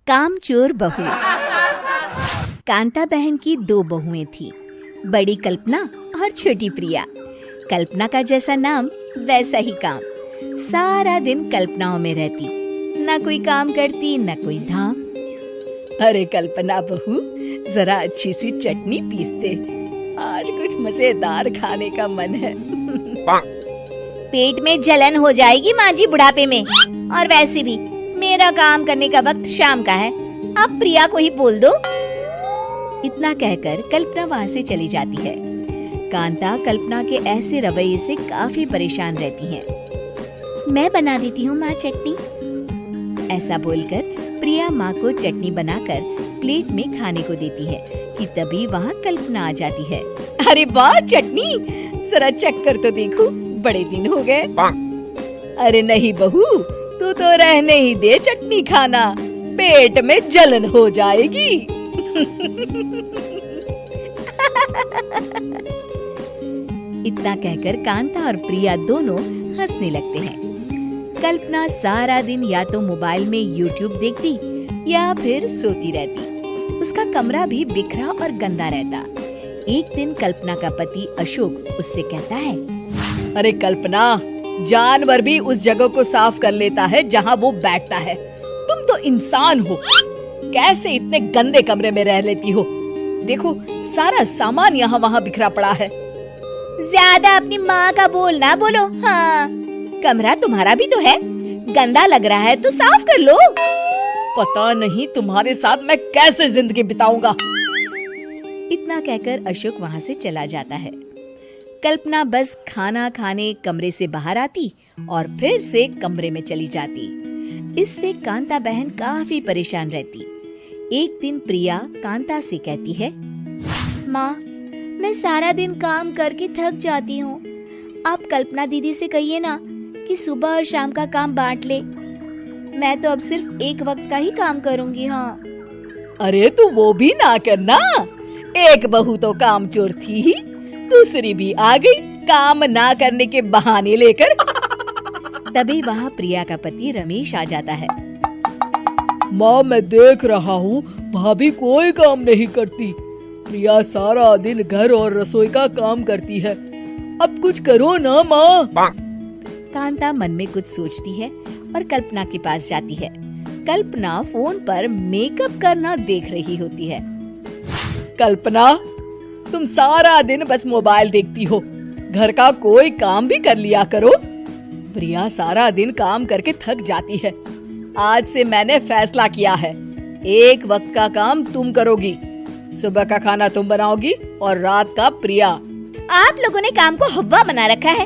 कामचोर बहू। कांता बहन की 2 बहुएं थी, बड़ी कल्पना और छोटी प्रिया। कल्पना का जैसा नाम वैसा ही काम। सारा दिन कल्पनाओं में रहती, ना कोई काम करती ना कोई धाम। अरे कल्पना बहू, जरा अच्छी सी चटनी पीस दे, आज कुछ मजेदार खाने का मन है। पेट में जलन हो जाएगी माँ जी बुढ़ापे में, और वैसे भी मेरा काम करने का वक्त शाम का है, आप प्रिया को ही बोल दो। इतना कहकर कल्पना वहाँ से चली जाती है। कांता कल्पना के ऐसे रवैये से काफी परेशान रहती हैं। मैं बना देती हूँ माँ चटनी, ऐसा बोलकर प्रिया माँ को चटनी बनाकर प्लेट में खाने को देती है कि तभी वहाँ कल्पना आ जाती है। अरे वाह चटनी, जरा चख कर तो देखो, बड़े दिन हो गए। अरे नहीं बहू, तू तो रहने ही दे चटनी खाना, पेट में जलन हो जाएगी। इतना कहकर कांता और प्रिया दोनों हंसने लगते हैं। कल्पना सारा दिन या तो मोबाइल में YouTube देखती या फिर सोती रहती। उसका कमरा भी बिखरा और गंदा रहता। एक दिन कल्पना का पति अशोक उससे कहता है, अरे कल्पना, जानवर भी उस जगह को साफ कर लेता है जहाँ वो बैठता है, तुम तो इंसान हो, कैसे इतने गंदे कमरे में रह लेती हो? देखो सारा सामान यहाँ वहाँ बिखरा पड़ा है। ज्यादा अपनी माँ का बोल ना बोलो। हाँ, कमरा तुम्हारा भी तो है, गंदा लग रहा है तो साफ कर लो। पता नहीं तुम्हारे साथ मैं कैसे जिंदगी बिताऊंगा। इतना कहकर अशोक वहाँ से चला जाता है। कल्पना बस खाना खाने कमरे से बाहर आती और फिर से कमरे में चली जाती। इससे कांता बहन काफी परेशान रहती। एक दिन प्रिया कांता से कहती है, माँ, मैं सारा दिन काम करके थक जाती हूँ, आप कल्पना दीदी से कहिए ना कि सुबह और शाम का काम बांट ले। मैं तो अब सिर्फ एक वक्त का ही काम करूँगी। हाँ। अरे तू वो भी ना करना, एक बहू तो कामचोर थी ही, दूसरी भी आ गई काम ना करने के बहाने लेकर। तभी वहाँ प्रिया का पति रमेश आ जाता है। माँ, मैं देख रहा हूँ भाभी कोई काम नहीं करती, प्रिया सारा दिन घर और रसोई का काम करती है, अब कुछ करो ना माँ। कांता मन में कुछ सोचती है और कल्पना के पास जाती है। कल्पना फोन पर मेकअप करना देख रही होती है। कल्पना, तुम सारा दिन बस मोबाइल देखती हो, घर का कोई काम भी कर लिया करो। प्रिया सारा दिन काम करके थक जाती है। आज से मैंने फैसला किया है, एक वक्त का काम तुम करोगी, सुबह का खाना तुम बनाओगी और रात का प्रिया। आप लोगों ने काम को हवा बना रखा है।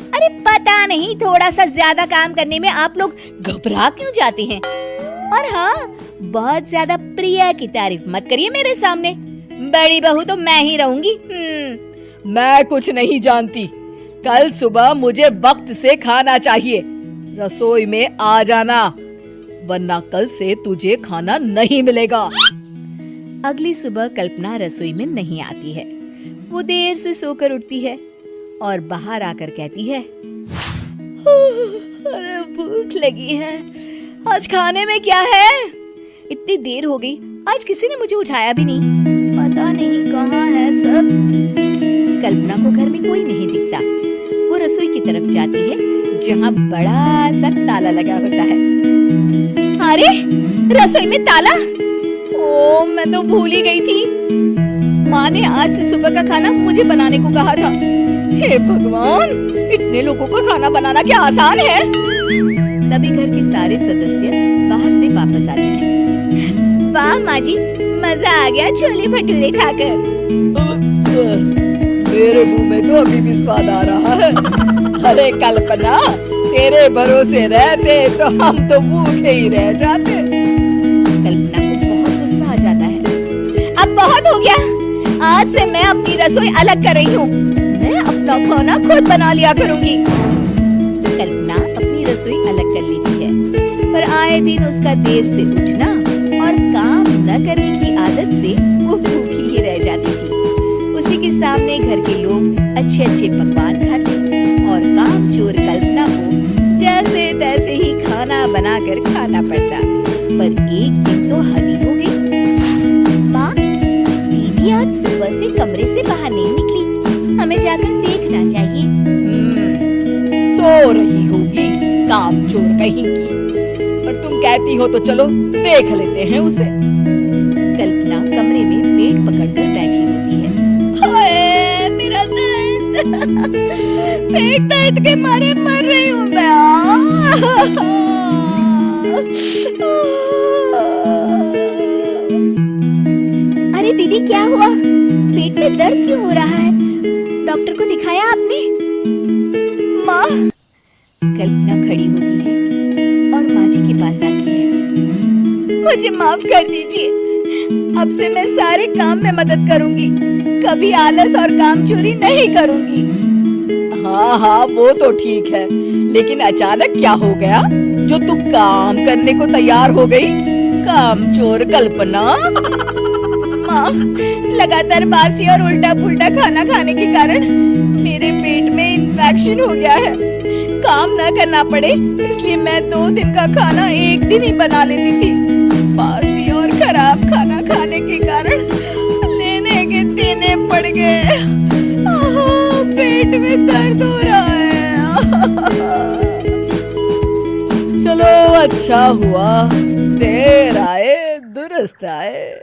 अरे पता नहीं थोड़ा सा ज्यादा काम करने में आप लोग घबरा क्यों जाते हैं। और हाँ, बहुत ज्यादा प्रिया की तारीफ मत करिए मेरे सामने, बड़ी बहू तो मैं ही रहूंगी। मैं कुछ नहीं जानती, कल सुबह मुझे वक्त से खाना चाहिए, रसोई में आ जाना, वरना कल से तुझे खाना नहीं मिलेगा। अगली सुबह कल्पना रसोई में नहीं आती है। वो देर से सोकर उठती है और बाहर आकर कहती है, अरे भूख लगी है, आज खाने में क्या है? इतनी देर हो गई, आज किसी ने मुझे उठाया भी नहीं, पता नहीं कहाँ है सब। कल्पना को घर में कोई नहीं दिखता। वो रसोई की तरफ जाती है जहाँ बड़ा सा ताला लगा होता है। अरे रसोई में ताला? ओ, मैं तो भूल ही गई थी। माँ ने आज से सुबह का खाना मुझे बनाने को कहा था। हे भगवान, इतने लोगों का खाना बनाना क्या आसान है? तभी घर के सारे सदस्य बाहर से वापस आते हैं। वाह माँ जी, मजा आ गया छोले भटूरे खाकर। मेरे मुंह में तो अभी भी स्वाद आ रहा है। अरे कल्पना, तेरे भरोसे रहते तो हम तो भूखे ही रह जाते। कल्पना को बहुत गुस्सा आ जाता है। अब बहुत हो गया, आज से मैं अपनी रसोई अलग कर रही हूँ, मैं अपना खाना खुद बना लिया करूँगी। कल्पना अपनी रसोई अलग कर लेती है, पर आए दिन उसका देर से उठना और काम न करने की आदत से वो भूखी ही रह जाती थी। उसी के सामने घर के लोग अच्छे अच्छे पकवान खाते और कामचोर कल्पना को जैसे तैसे ही खाना बनाकर खाना पड़ता। पर एक दिन तो हद ही हो गई। माँ, दीदी आज सुबह से कमरे से बाहर नहीं निकली, हमें जाकर देखना चाहिए। सो रही होगी, काम चोर कहीं की। पर तुम कहती हो तो चलो देख लेते हैं उसे। कल्पना कमरे में पेट पकड़कर बैठी होती है। हाय, मेरा दर्द, पेट दर्द के मारे मर रही हूँ मैं। अरे दीदी, क्या हुआ? पेट में दर्द क्यों हो रहा है? डॉक्टर को दिखाया आपने? माँ, कल्पना खड़ी होती है और माँ जी के पास आती है। मुझे माफ कर दीजिए, अब से मैं सारे काम में मदद करूंगी, कभी आलस और काम चोरी नहीं करूंगी। हाँ हाँ, वो तो ठीक है, लेकिन अचानक क्या हो गया जो तू काम करने को तैयार हो गई? काम चोर कल्पना। माँ, लगातार बासी और उल्टा पुल्टा खाना खाने के कारण मेरे पेट में इन्फेक्शन हो गया है। काम न करना पड़े इसलिए मैं 2 दिन का खाना एक दिन ही बना लेती थी। बासी और खराब खाना खाने के कारण लेने के देने पड़ गए। पेट में दर्द हो रहा है। चलो अच्छा हुआ, देर आए दुरुस्त आए।